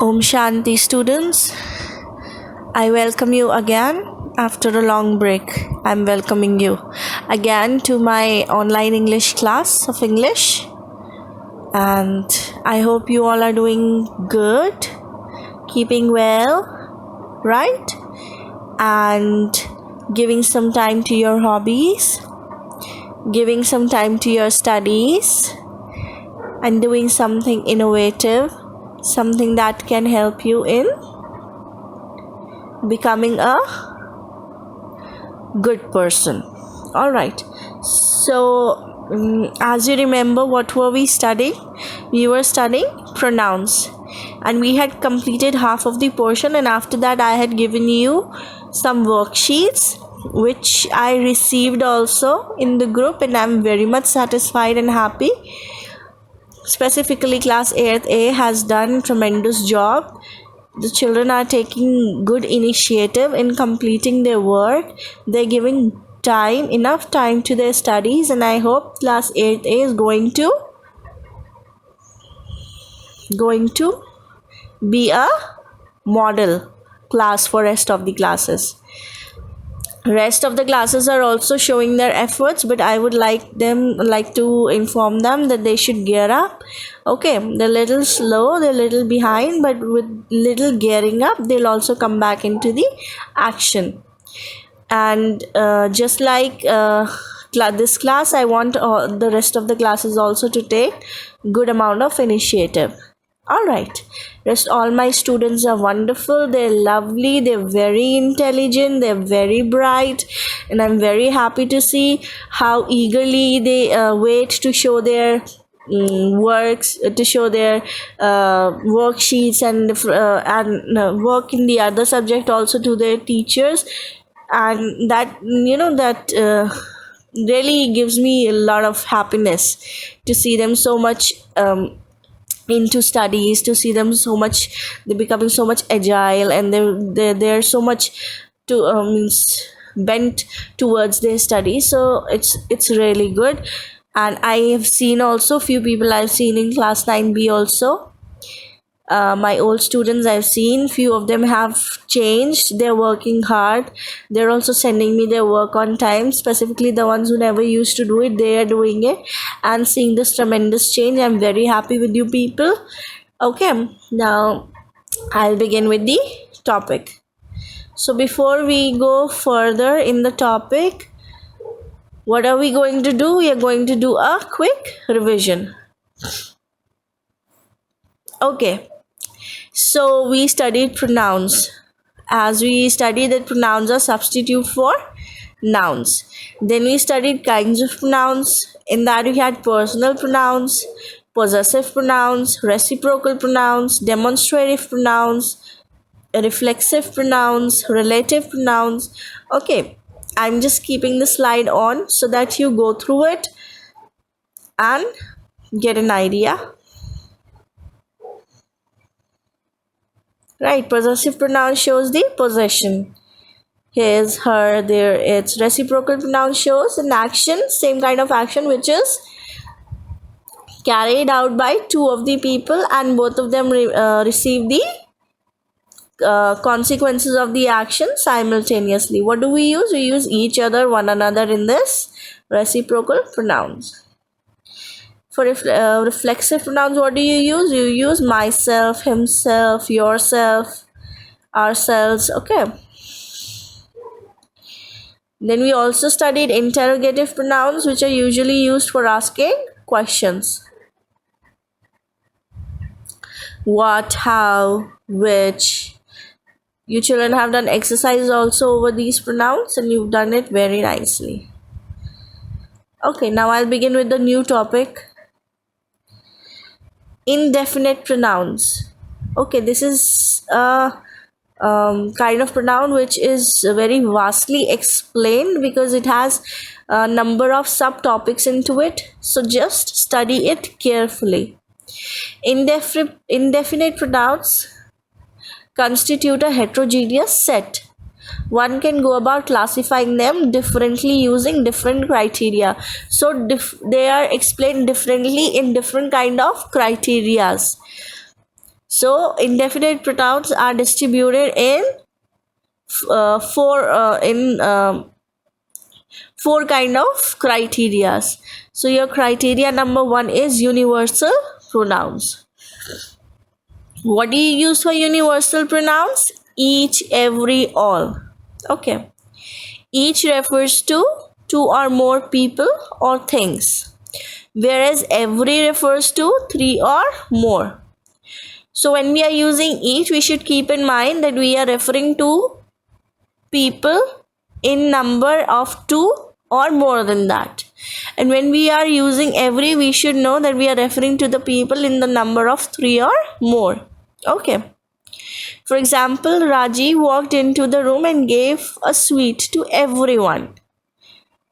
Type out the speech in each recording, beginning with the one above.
Om Shanti students, I welcome you again after a long break. I'm welcoming you again to my online English class of English, and I hope you all are doing good, keeping well, right? And giving some time to your hobbies, giving some time to your studies, and doing something innovative, something that can help you in becoming a good person. All right. So, as you remember, what were we studying? We were studying pronouns, and we had completed half of the portion, and after that I had given you some worksheets which I received also in the group, and I'm very much satisfied and happy. Specifically, class 8th A has done tremendous job. The children are taking good initiative in completing their work. They're giving enough time to their studies, and I hope class 8th A is going to be a model class for rest of the classes. Rest of the classes are also showing their efforts, but I would like to inform them that they should gear up. Okay, they're a little slow, they're a little behind, but with little gearing up they'll also come back into the action. And just like this class, I want the rest of the classes also to take good amount of initiative. All right, rest all my students are wonderful, they're lovely, they're very intelligent, they're very bright, and I'm very happy to see how eagerly they wait to show their works, to show their worksheets and work in the other subject also to their teachers. And that really gives me a lot of happiness to see them so much into studies, to see them so much, they're becoming so much agile, and they're so much to bent towards their studies. So it's really good. And I have seen also few people I've seen in class 9B also. My old students, I've seen few of them have changed, they're working hard, they're also sending me their work on time. Specifically the ones who never used to do it, they are doing it, and seeing this tremendous change. I'm very happy with you people. Okay, now I'll begin with the topic. So before we go further in the topic, what are we going to do? We are going to do a quick revision. Okay, so we studied pronouns. As we studied that pronouns are substitute for nouns. Then we studied kinds of pronouns. In that we had personal pronouns, possessive pronouns, reciprocal pronouns, demonstrative pronouns, reflexive pronouns, relative pronouns. Okay, I'm just keeping the slide on so that you go through it and get an idea. Right, possessive pronoun shows the possession. His, her, their, its. Reciprocal pronoun shows an action, same kind of action which is carried out by two of the people, and both of them receive the consequences of the action simultaneously. What do we use? We use each other, one another in this reciprocal pronouns. For reflexive pronouns, what do you use? You use myself, himself, yourself, ourselves. Okay. Then we also studied interrogative pronouns, which are usually used for asking questions. What, how, which. You children have done exercises also over these pronouns, and you've done it very nicely. Okay, now I'll begin with the new topic. Indefinite pronouns. Okay, this is a kind of pronoun which is very vastly explained because it has a number of subtopics into it. So just study it carefully. Indefinite pronouns constitute a heterogeneous set. One can go about classifying them differently using different criteria. So they are explained differently in different kind of criterias. So indefinite pronouns are distributed in four kind of criterias. So your criteria number 1 is universal pronouns. What do you use for universal pronouns? Each, every, all. Okay. Each refers to two or more people or things, whereas every refers to three or more. So when we are using each, we should keep in mind that we are referring to people in number of two or more than that. And when we are using every, we should know that we are referring to the people in the number of three or more. Okay. For example, Raji walked into the room and gave a sweet to everyone.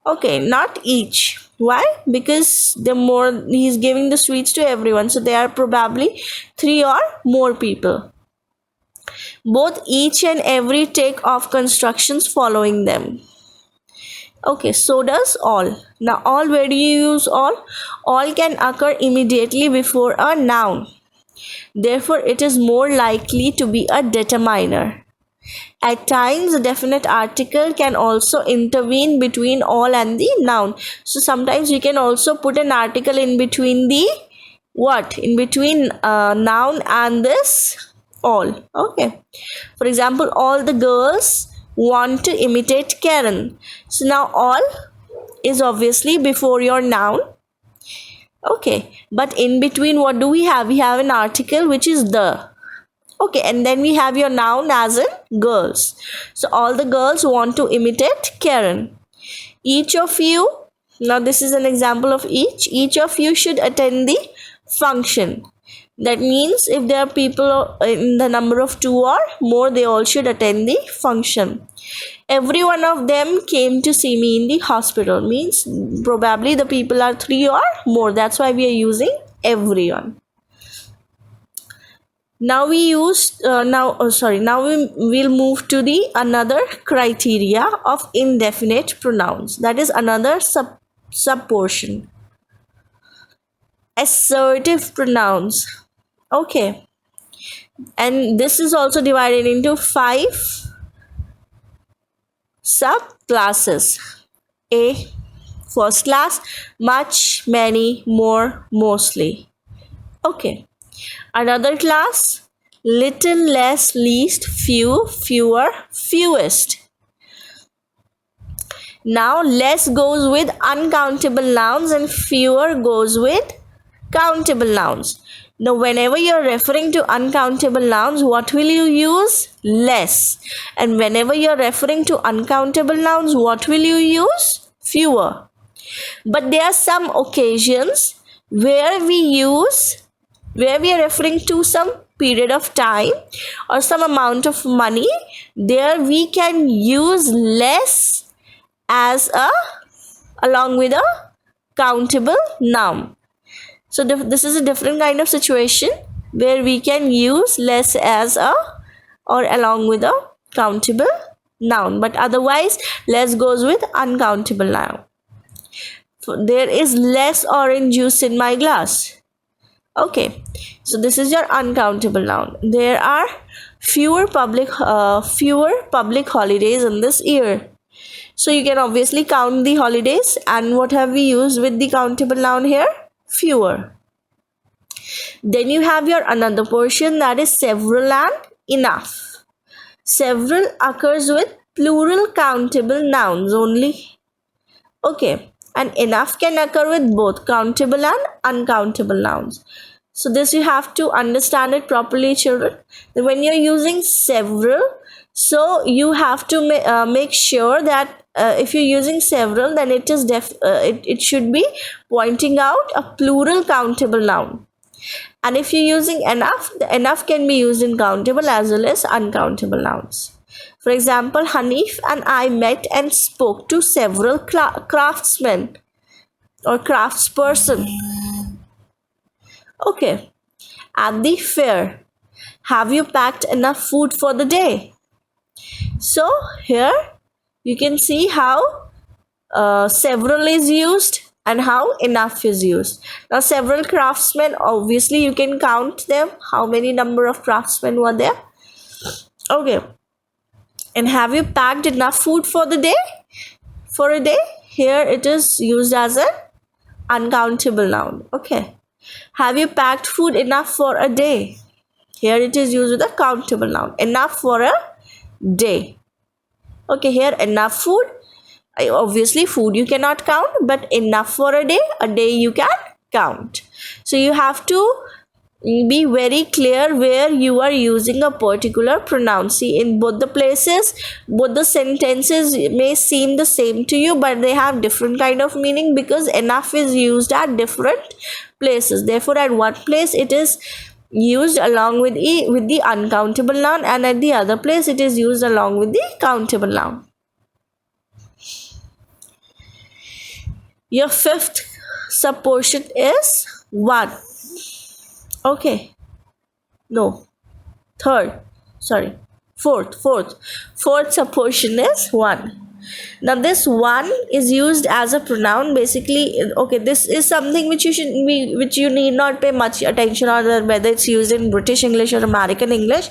Okay, not each. Why? Because the more he's giving the sweets to everyone, so there are probably three or more people. Both each and every take off constructions following them. Okay, so does all. Now, all, where do you use all? All can occur immediately before a noun. Therefore, it is more likely to be a determiner. At times, a definite article can also intervene between all and the noun. So sometimes we can also put an article in between the what? In between noun and this all. Okay. For example, all the girls want to imitate Karen. So now all is obviously before your noun. Okay. But in between, what do we have? We have an article which is the. Okay, and then we have your noun as in girls. So all the girls want to imitate Karen. Each of you, now this is an example of each of you should attend the function. That means if there are people in the number of two or more, they all should attend the function. Every one of them came to see me in the hospital. Means probably the people are three or more. That's why we are using everyone. Now we use now we will move to the another criteria of indefinite pronouns. That is another sub portion. Assertive pronouns. Okay, and this is also divided into 5 subclasses. A, first class, much, many, more, mostly. Okay. Another class, little, less, least, few, fewer, fewest. Now less goes with uncountable nouns and fewer goes with countable nouns. Now whenever you are referring to uncountable nouns, what will you use? Less. And whenever you are referring to uncountable nouns, what will you use? Fewer. But there are some occasions where we are referring to some period of time or some amount of money, there we can use less as along with a countable noun. So this is a different kind of situation where we can use less as or along with a countable noun, but otherwise less goes with uncountable noun. There is less orange juice in my glass. Okay, so this is your uncountable noun. There are fewer public holidays in this year. So you can obviously count the holidays, and what have we used with the countable noun here? Fewer. Then you have your another portion, that is several and enough. Several occurs with plural countable nouns only. Okay, and enough can occur with both countable and uncountable nouns. So this you have to understand it properly, children. When you're using several, so you have to make sure that if you're using several, then it is it should be pointing out a plural countable noun. And if you're using enough, the enough can be used in countable as well as uncountable nouns. For example, Hanif and I met and spoke to several craftsmen or craftsperson. Okay. At the fair, have you packed enough food for the day? So here you can see how several is used, and how enough is used. Now several craftsmen, obviously you can count them, how many number of craftsmen were there. Okay, and have you packed enough food for the day, for a day? Here it is used as an uncountable noun. Okay, have you packed food enough for a day? Here it is used with a countable noun. Enough for a day. Okay, here enough food. Obviously food you cannot count, but enough for a day you can count. So you have to be very clear where you are using a particular pronoun. See, in both the places, both the sentences may seem the same to you, but they have different kind of meaning because enough is used at different places. Therefore at one place it is used along with the uncountable noun, and at the other place it is used along with the countable noun. Your fifth subportion is one. Okay, no, fourth subportion is one. Now this one is used as a pronoun. Basically, okay, this is something which you need not pay much attention on, whether it's used in British English or American English.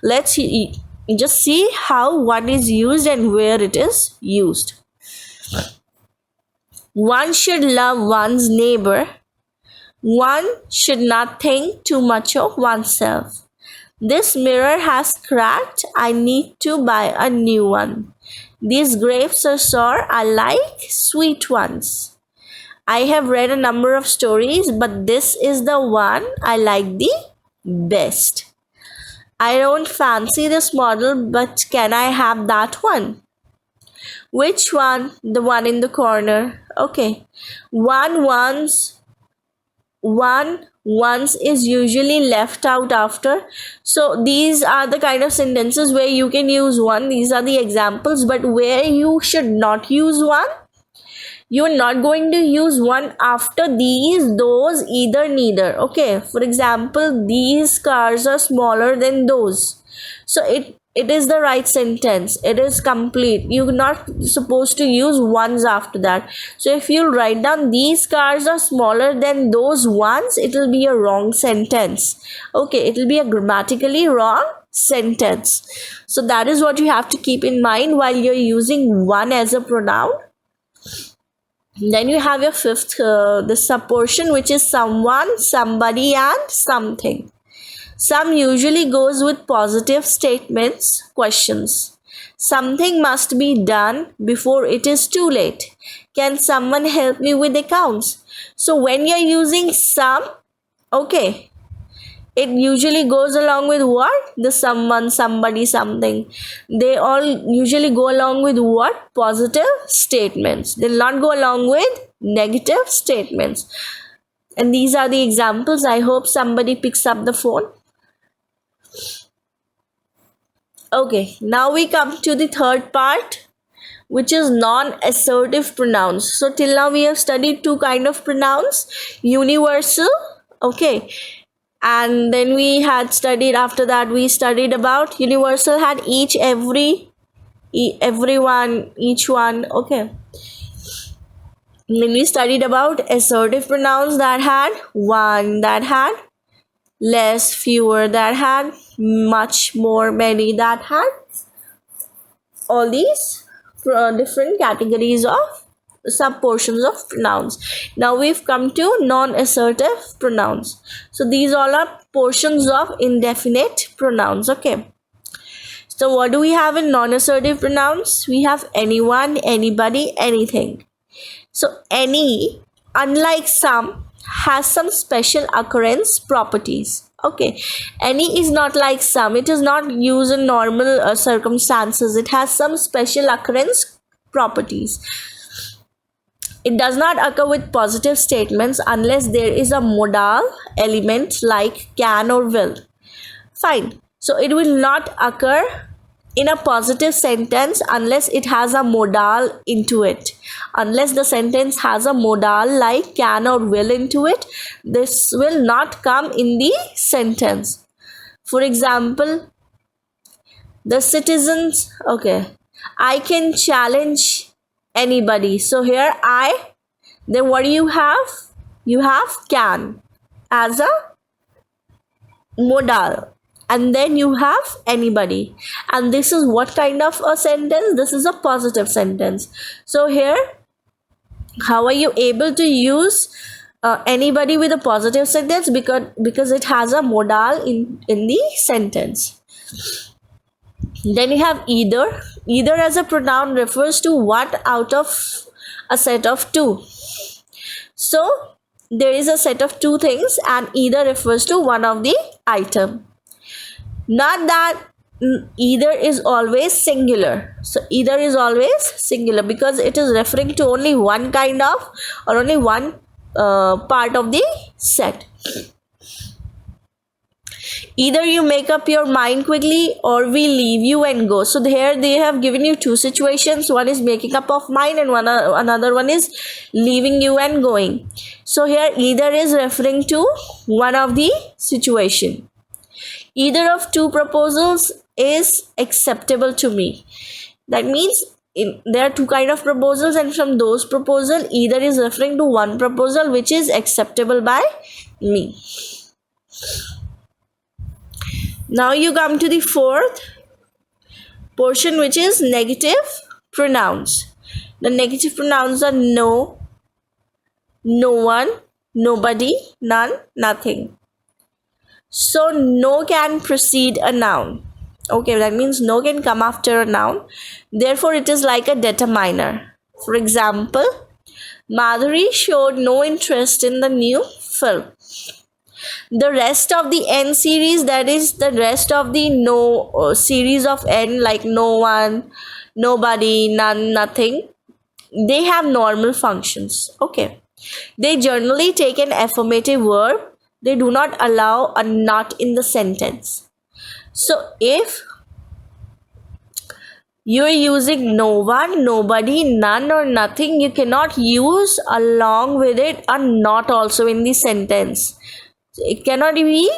Let's just see how one is used and where it is used. One should love one's neighbor. One should not think too much of oneself. This mirror has cracked. I need to buy a new one. These grapes are sour. I like sweet ones. I have read a number of stories, but this is the one I like the best. I don't fancy this model, but can I have that one? Which one? The one in the corner. Okay. One once is usually left out after. So these are the kind of sentences where you can use one. These are the examples, but where you should not use one, you are not going to use one after these, those, either, neither. Okay, for example, these cars are smaller than those. So it is the right sentence. It is complete. You're not supposed to use ones after that. So if you write down these cars are smaller than those ones, it will be a wrong sentence. Okay, it will be a grammatically wrong sentence. So that is what you have to keep in mind while you're using one as a pronoun. Then you have your fifth, the subportion, which is someone, somebody, and something. Some usually goes with positive statements, questions. Something must be done before it is too late. Can someone help me with accounts? So when you're using some, okay, it usually goes along with what? The someone, somebody, something. They all usually go along with what? Positive statements. They'll not go along with negative statements. And these are the examples. I hope somebody picks up the phone. Okay, now we come to the third part, which is non-assertive pronouns. So till now we have studied two kind of pronouns, universal, okay, and then we had studied, after that we studied about universal had each, every, everyone, each one, okay. And then we studied about assertive pronouns that had one, that had less, fewer, that had much, more, many, that had all these different categories of subportions of pronouns. Now we've come to non-assertive pronouns. So these all are portions of indefinite pronouns. Okay. So what do we have in non-assertive pronouns? We have anyone, anybody, anything. So any, unlike some, has some special occurrence properties. Okay, any is not like some. It is not used in normal circumstances. It has some special occurrence properties. It does not occur with positive statements unless there is a modal element like can or will. Fine. So it will not occur in a positive sentence unless it has a modal into it. Unless the sentence has a modal like can or will into it, this will not come in the sentence. For example, the citizens, okay, I can challenge anybody. So here Then what do you have? You have can as a modal, and then you have anybody, and this is what kind of a sentence? This is a positive sentence. So here, how are you able to use anybody with a positive sentence? Because it has a modal in the sentence. Then you have either. Either as a pronoun refers to what out of a set of two. So there is a set of two things, and either refers to one of the item. Not that either is always singular. So either is always singular because it is referring to only one kind of, or only one part of the set. Either you make up your mind quickly, or we leave you and go. So here they have given you two situations. One is making up of mind, and another one is leaving you and going. So here either is referring to one of the situation. Either of two proposals is acceptable to me. That means there are two kind of proposals, and from those proposal, either is referring to one proposal which is acceptable by me. Now you come to the fourth portion, which is negative pronouns. The negative pronouns are no, no one, nobody, none, nothing. So no can precede a noun. Okay, that means no can come after a noun. Therefore, it is like a determiner. For example, Madhuri showed no interest in the new film. The rest of the N series, that is the rest of the no series of N, like no one, nobody, none, nothing, they have normal functions. Okay, they generally take an affirmative verb. They do not allow a not in the sentence. So if you are using no one, nobody, none, or nothing, you cannot use along with it a not also in the sentence. It cannot be,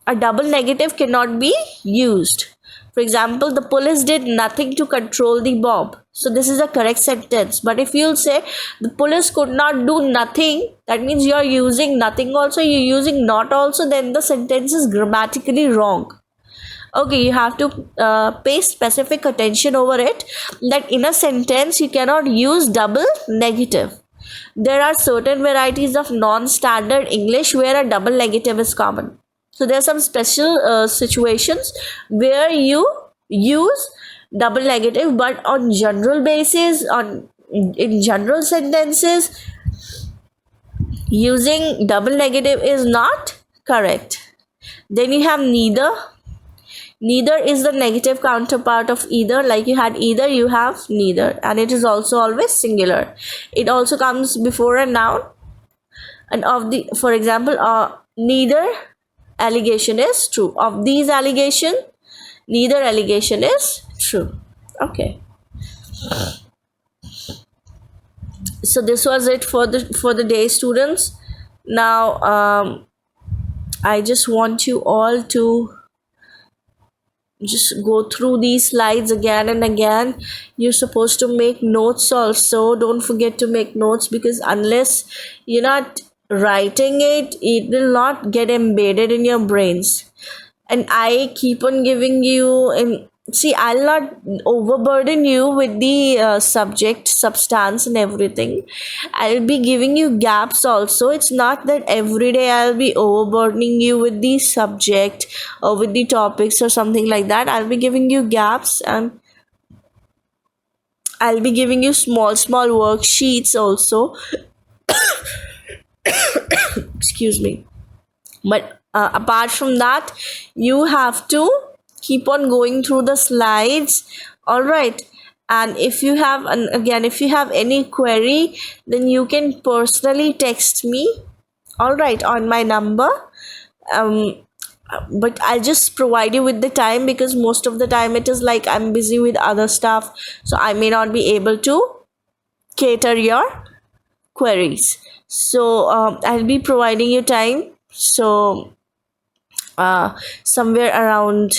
a double negative cannot be used. For example, the police did nothing to control the mob. So this is a correct sentence. But if you'll say the police could not do nothing, that means you are using nothing also, you're using not also, then the sentence is grammatically wrong. Okay, you have to pay specific attention over it, that in a sentence you cannot use double negative. There are certain varieties of non-standard English where a double negative is common. So there are some special situations where you use double negative, but on general basis, in general sentences, using double negative is not correct. Then you have neither. Neither is the negative counterpart of either. Like you had either, you have neither, and it is also always singular. It also comes before a noun, and for example, neither allegation is true. Of these allegation, neither allegation is true. Okay. So this was it for the day, students. Now I just want you all to just go through these slides again and again. You're supposed to make notes also. Don't forget to make notes, because unless you're not writing it, it will not get embedded in your brains. And I keep on giving you, and see, I'll not overburden you with the subject, substance and everything. I'll be giving you gaps also. It's not that every day I'll be overburdening you with the subject or with the topics or something like that. I'll be giving you gaps, and I'll be giving you small worksheets also. Excuse me. But apart from that, you have to keep on going through the slides. All right. And if you have, if you have any query, then you can personally text me, all right, on my number. But I'll just provide you with the time, because most of the time it is like I'm busy with other stuff, so I may not be able to cater your queries. So I'll be providing you time. So somewhere around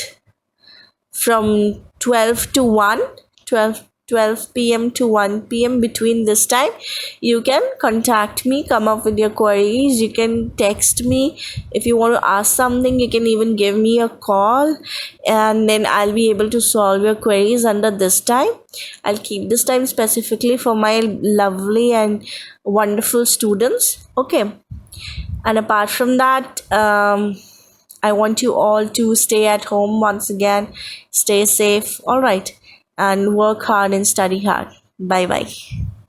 from 12 to 12 p.m. to 1 p.m. Between this time, you can contact me, come up with your queries. You can text me if you want to ask something. You can even give me a call, and then I'll be able to solve your queries under this time. I'll keep this time specifically for my lovely and wonderful students. Okay. And apart from that, I want you all to stay at home once again, stay safe, all right, and work hard and study hard. Bye bye.